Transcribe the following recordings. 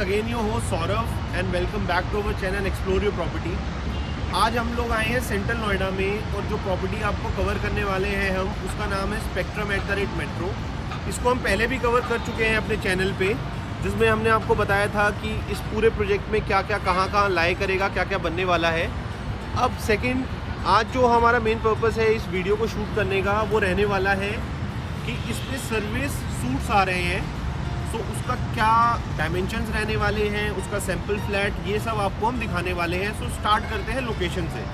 Again your host Saurabh and welcome back to our channel explore your property. आज हम लोग आए हैं सेंट्रल नोएडा में और जो प्रॉपर्टी आपको कवर करने वाले हैं हम, उसका नाम है स्पेक्ट्रम @मेट्रो। इसको हम पहले भी कवर कर चुके हैं अपने चैनल पे, जिसमें हमने आपको बताया था कि इस पूरे प्रोजेक्ट में क्या क्या कहाँ लाई करेगा, क्या क्या बनने वाला है। अब सेकेंड, आज जो हमारा मेन पर्पस है इस वीडियो को शूट करने का, वो रहने वाला है कि इसमें सर्विस सूट्स आ रहे हैं, तो उसका क्या डायमेंशंस रहने वाले हैं, उसका सैम्पल फ्लैट, ये सब आपको हम दिखाने वाले हैं। सो स्टार्ट करते हैं लोकेशन से।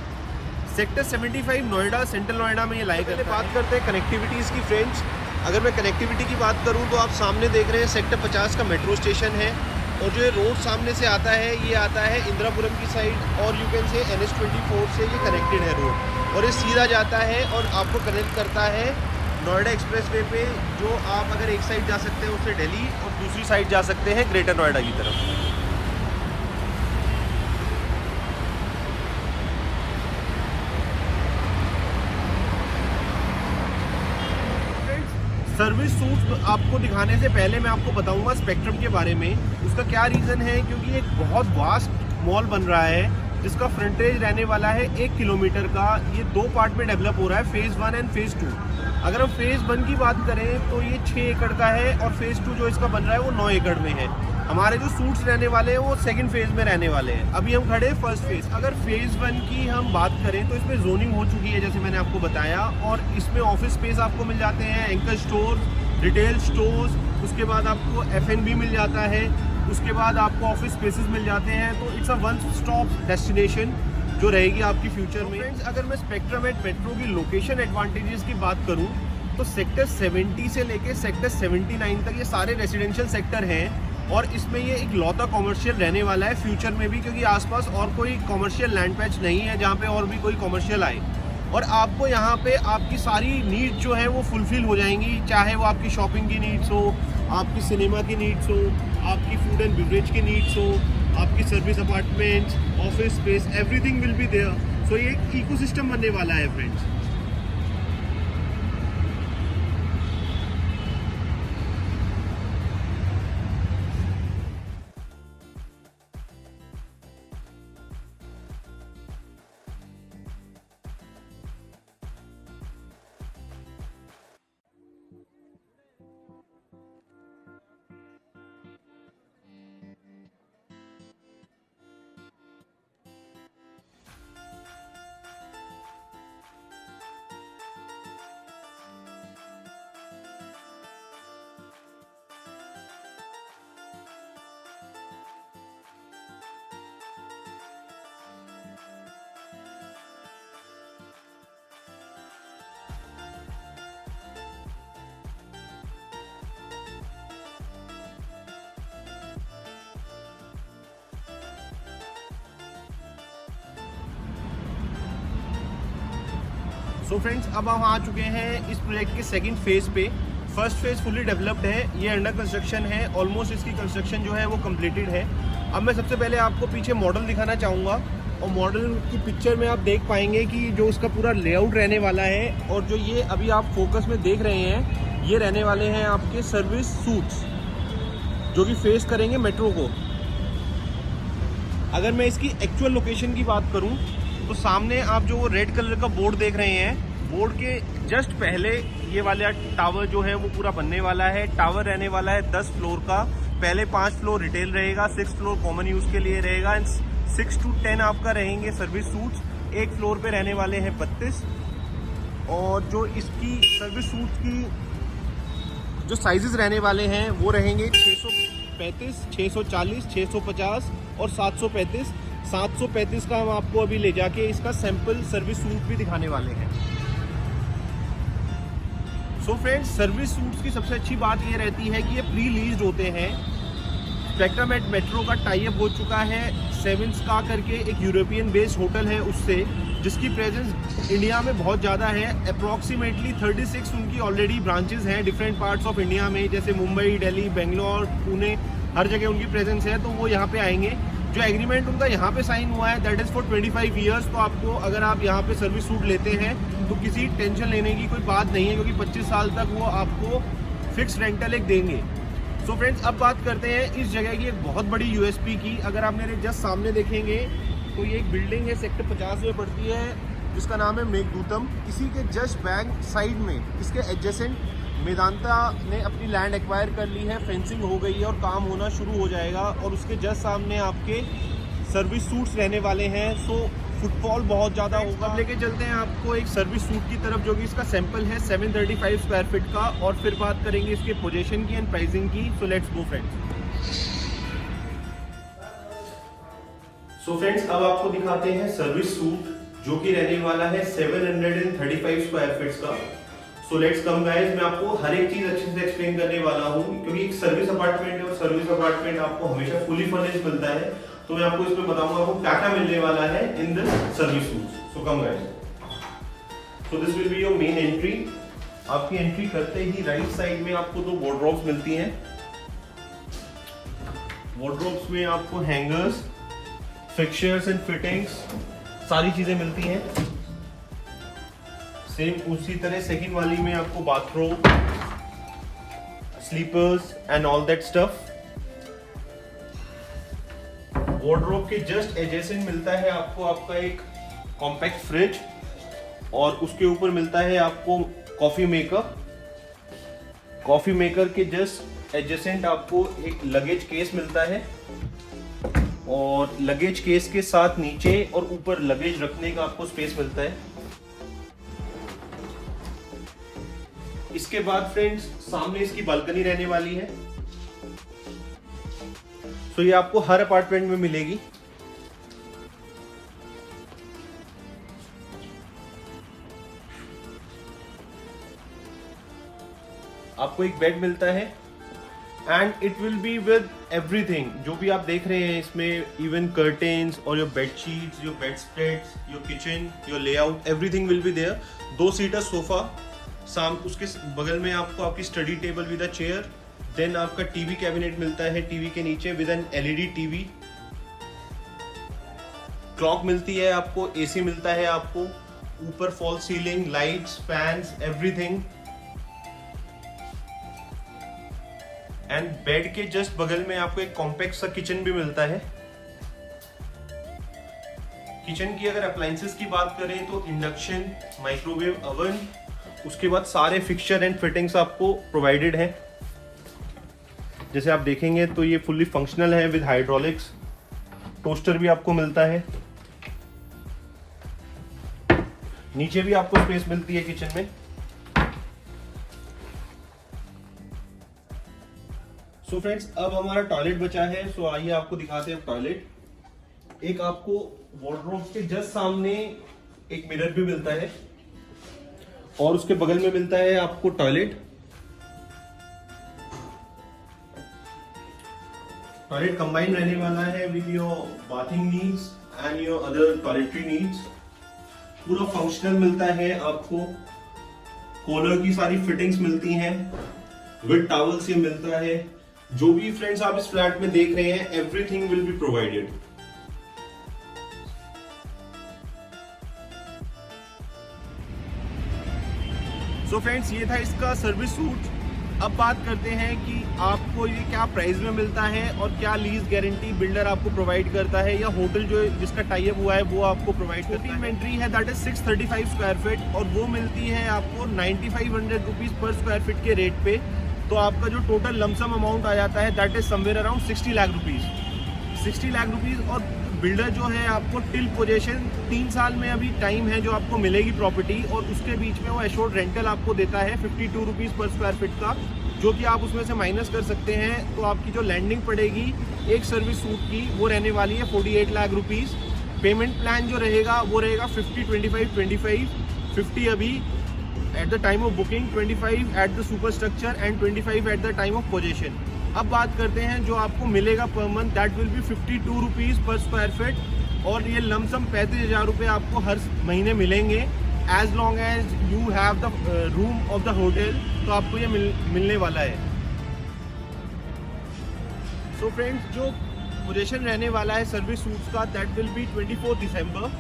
सेक्टर 75 नोएडा, सेंट्रल नोएडा में ये लाई करते हैं। बात करते हैं कनेक्टिविटीज़ की फ्रेंड्स। अगर मैं कनेक्टिविटी की बात करूं तो आप सामने देख रहे हैं सेक्टर 50 का मेट्रो स्टेशन है, और जो ये रोड सामने से आता है ये आता है इंदिरापुरम की साइड, और यू कैन से NH24 से ये कनेक्टेड है रोड, और ये सीधा जाता है और आपको कनेक्ट करता है नोएडा एक्सप्रेसवे पे। जो आप अगर एक साइड जा सकते हैं उससे दिल्ली, और दूसरी साइड जा सकते हैं ग्रेटर नोएडा की तरफ। सर्विस सूट्स आपको दिखाने से पहले मैं आपको बताऊंगा स्पेक्ट्रम के बारे में। उसका क्या रीज़न है, क्योंकि एक बहुत वास्ट मॉल बन रहा है जिसका फ्रंटेज रहने वाला है 1 किलोमीटर का। ये 2 पार्ट में डेवलप हो रहा है, फेज़ 1 एंड फेज़ 2। अगर हम फेज़ 1 की बात करें तो ये 6 एकड़ का है, और फेज़ 2 जो इसका बन रहा है वो 9 एकड़ में है। हमारे जो सूट्स रहने वाले हैं वो सेकंड फेज़ में रहने वाले हैं। अभी हम खड़े हैं फर्स्ट फेज़। अगर फेज़ 1 की हम बात करें तो इसमें जोनिंग हो चुकी है, जैसे मैंने आपको बताया, और इसमें ऑफिस स्पेस आपको मिल जाते हैं, एंकर स्टोर, रिटेल स्टोर्स, उसके बाद आपको F&B मिल जाता है, उसके बाद आपको ऑफिस स्पेसेस मिल जाते हैं। तो it's a one stop destination जो रहेगी आपकी फ्यूचर में। फ्रेंड्स, अगर मैं स्पेक्ट्रम @मेट्रो की लोकेशन एडवांटेजेस की बात करूं तो सेक्टर 70 से लेके सेक्टर 79 तक ये सारे रेजिडेंशियल सेक्टर हैं, और इसमें ये एक लौता कॉमर्शियल रहने वाला है फ्यूचर में भी, क्योंकि आसपास और कोई कॉमर्शियल लैंड पैच नहीं है जहाँ पे और भी कोई कॉमर्शियल आए। और आपको यहाँ पे आपकी सारी नीड्स जो है वो फुलफिल हो जाएंगी, चाहे वो आपकी शॉपिंग की नीड्स हो, आपकी सिनेमा की नीड्स हो, आपकी फूड एंड बेवरेज की नीड्स हो, आपकी service apartments, office space, everything will be there. So ये एक इकोसिस्टम बनने वाला है फ्रेंड्स। सो फ्रेंड्स, अब हम आ चुके हैं इस प्रोजेक्ट के सेकंड फेज़ पे। फर्स्ट फेज़ फुली डेवलप्ड है, ये अंडर कंस्ट्रक्शन है, ऑलमोस्ट इसकी कंस्ट्रक्शन जो है वो कंप्लीटेड है। अब मैं सबसे पहले आपको पीछे मॉडल दिखाना चाहूँगा, और मॉडल की पिक्चर में आप देख पाएंगे कि जो उसका पूरा लेआउट रहने वाला है, और जो ये अभी आप फोकस में देख रहे हैं ये रहने वाले हैं आपके सर्विस सूट्स जो कि फेस करेंगे मेट्रो को। अगर मैं इसकी एक्चुअल लोकेशन की बात करूँ तो सामने आप जो वो रेड कलर का बोर्ड देख रहे हैं, बोर्ड के जस्ट पहले ये वाला टावर जो है वो पूरा बनने वाला है। टावर रहने वाला है 10 फ्लोर का। पहले 5 फ्लोर रिटेल रहेगा, 6 फ्लोर कॉमन यूज़ के लिए रहेगा, एंड 6 to 10 आपका रहेंगे सर्विस सूट्स। एक फ्लोर पे रहने वाले हैं 32, और जो इसकी सर्विस सूट्स की जो साइजेस रहने वाले हैं वो रहेंगे 635, 640, 650 और 735। 735 का हम आपको अभी ले जाके इसका सैंपल सर्विस सूट भी दिखाने वाले हैं। सो फ्रेंड्स, सर्विस सूट्स की सबसे अच्छी बात ये रहती है कि ये प्री लीज्ड होते हैं। स्पेक्ट्रम @मेट्रो का टाई अप हो चुका है 7 स्टार करके एक यूरोपियन बेस्ड होटल है उससे, जिसकी प्रेजेंस इंडिया में बहुत ज़्यादा है। अप्रॉक्सीमेटली 36 उनकी ऑलरेडी ब्रांचेस हैं डिफरेंट पार्ट्स ऑफ इंडिया में, जैसे मुंबई, दिल्ली, बेंगलोर, पुणे, हर जगह उनकी प्रेजेंस है। तो वो यहाँ पे आएंगे। जो एग्रीमेंट उनका यहाँ पे साइन हुआ है दैट इज़ फॉर 25 ईयर्स। तो आपको अगर आप यहाँ पे सर्विस सूट लेते हैं तो किसी टेंशन लेने की कोई बात नहीं है, क्योंकि 25 साल तक वो आपको फिक्स रेंटल एक देंगे। सो फ्रेंड्स, अब बात करते हैं इस जगह की एक बहुत बड़ी यूएसपी की। अगर आप मेरे जस्ट सामने देखेंगे तो ये एक बिल्डिंग है, सेक्टर 50 में पड़ती है, जिसका नाम है मेघदूतम। इसी के जस्ट बैक साइड में, इसके एडजेसेंट मेदांता ने अपनी लैंड एक्वायर कर ली है, फेंसिंग हो गई है और काम होना शुरू हो जाएगा। और उसके जस्ट सामने आपके सर्विस सूट्स रहने वाले हैं। सो फुटफॉल बहुत ज़्यादा होगा। अब लेके चलते हैं आपको एक सर्विस सूट की तरफ, जो कि इसका सैंपल है 735 स्क्वायर फीट का, और फिर बात करेंगे इसके पोजीशन की एंड प्राइसिंग की। So let's go friends. So friends, अब आपको दिखाते हैं सर्विस सूट, जो कि रहने वाला है 735 स्क्वायर फीट का। सो लेट्स कम गाइस, मैं आपको हर एक चीज अच्छे से एक्सप्लेन करने वाला हूँ, क्योंकि एक सर्विस अपार्टमेंट है और सर्विस अपार्टमेंट आपको हमेशा फुली फर्निश्ड मिलता है। तो मैं आपको इसमें बताऊंगा आपको क्या क्या मिलने वाला है in the service suits. So come guys, so this will be your main entry. आपकी एंट्री करते ही राइट साइड में आपको दो वार्डरोब्स मिलती हैं। वार्डरोब्स में आपको हैंगर्स, फिक्चर्स एंड फिटिंग्स सारी चीजें मिलती हैं। सेम उसी तरह सेकंड वाली में आपको bathroom, slippers and all that stuff. Wardrobe के जस्ट एडजेसेंट मिलता है आपको आपका एक कॉम्पैक्ट फ्रिज, और उसके ऊपर मिलता है आपको कॉफी मेकर। कॉफी मेकर के जस्ट एडजेसेंट आपको एक लगेज केस मिलता है, और लगेज केस के साथ नीचे और ऊपर लगेज रखने का आपको स्पेस मिलता है। इसके बाद फ्रेंड्स, सामने इसकी बालकनी रहने वाली है। सो ये आपको हर अपार्टमेंट में मिलेगी। आपको एक बेड मिलता है, and it will be with everything. जो भी आप देख रहे हैं इसमें, इवन कर्टेन्स और your bed sheets, your bed spreads, your kitchen, your layout, everything will be there. 2 seater sofa, उसके बगल में आपको आपकी study table with a chair. Then आपका टीवी कैबिनेट मिलता है टीवी के नीचे with an LED TV. Clock मिलती है आपको, एसी मिलता है आपको, ऊपर fall ceiling, lights, fans, everything. And bed के जस्ट बगल में आपको एक कॉम्पैक्ट सा किचन भी मिलता है। किचन की अगर अप्लायंसेस की बात करें तो इंडक्शन, माइक्रोवेव ओवन, उसके बाद सारे फिक्सचर एंड फिटिंग्स आपको प्रोवाइडेड हैं। जैसे आप देखेंगे तो ये फुल्ली फंक्शनल है विद हाइड्रोलिक्स। टोस्टर भी आपको मिलता है। नीचे भी आपको स्पेस मिलती है किचन में। सो फ्रेंड्स, अब हमारा टॉयलेट बचा है। सो आइए आपको दिखाते हैं टॉयलेट। एक आपको वार्डरोब के जस्ट सामने एक मिरर भी मिलता है, और उसके बगल में मिलता है आपको टॉयलेट। टॉयलेट कंबाइन रहने वाला है with your bathing needs and your other toiletry needs. पूरा फंक्शनल मिलता है आपको। कॉलर की सारी फिटिंग्स मिलती हैं, विद टॉवल्स ये मिलता है। जो भी फ्रेंड्स आप इस फ्लैट में देख रहे हैं, everything will be provided. So friends, ये था इसका सर्विस सूट। अब बात करते हैं कि आपको ये क्या प्राइस में मिलता है और क्या लीज गारंटी बिल्डर आपको प्रोवाइड करता है, या होटल जो जिसका टाई अप हुआ है वो आपको प्रोवाइड करता है। इन्वेंट्री है दैट इज 635 स्क्वायर फीट, और वो मिलती है आपको 9500 रुपीज पर स्क्वायर फीट के रेट पे। तो आपका जो टोटल लमसम अमाउंट आ जाता है that is somewhere around 60 lakh rupees. 60 lakh rupees. और बिल्डर जो है आपको टिल पोजेशन 3 साल में अभी टाइम है जो आपको मिलेगी प्रॉपर्टी, और उसके बीच में वो एश्योर्ड रेंटल आपको देता है 52 रुपीज़ पर स्क्वायर फीट का, जो कि आप उसमें से माइनस कर सकते हैं। तो आपकी जो लैंडिंग पड़ेगी एक सर्विस सूट की, वो रहने वाली है 48 लाख रुपीज़। पेमेंट प्लान जो रहेगा वो रहेगा 50, 25, 25, 50 अभी at the time of booking, 25 at the super structure and 25 at the time of possession. अब बात करते हैं जो आपको मिलेगा per month, that will be 52 rupees per square feet, और ये लमसम 35,000 रुपये आपको हर महीने मिलेंगे as long as you have the room of the hotel. तो आपको ये मिलने वाला है। सो फ्रेंड्स, जो पोजीशन रहने वाला है सर्विस सूट्स का, दैट विल बी 24 दिसंबर।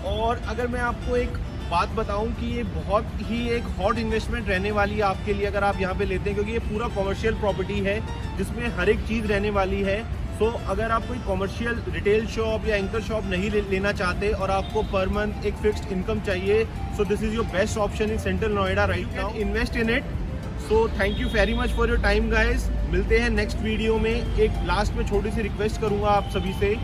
और अगर मैं आपको एक बात बताऊं कि ये बहुत ही एक हॉट इन्वेस्टमेंट रहने वाली है आपके लिए अगर आप यहाँ पे लेते हैं, क्योंकि ये पूरा कॉमर्शियल प्रॉपर्टी है जिसमें हर एक चीज़ रहने वाली है। सो अगर आप कोई कॉमर्शियल रिटेल शॉप या एंकर शॉप नहीं लेना चाहते और आपको पर मंथ एक फिक्स्ड इनकम चाहिए, so this is your best option in central Noida right now. Invest in it. So thank you very much for your time guys. मिलते हैं नेक्स्ट वीडियो में। एक लास्ट में छोटी सी रिक्वेस्ट करूँगा आप सभी से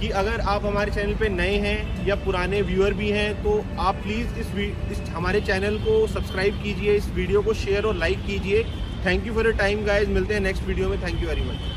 कि अगर आप हमारे चैनल पे नए हैं या पुराने व्यूअर भी हैं तो आप प्लीज़ इस हमारे चैनल को सब्सक्राइब कीजिए, इस वीडियो को शेयर और लाइक कीजिए। Thank you for your time guys. मिलते हैं नेक्स्ट वीडियो में। Thank you very much.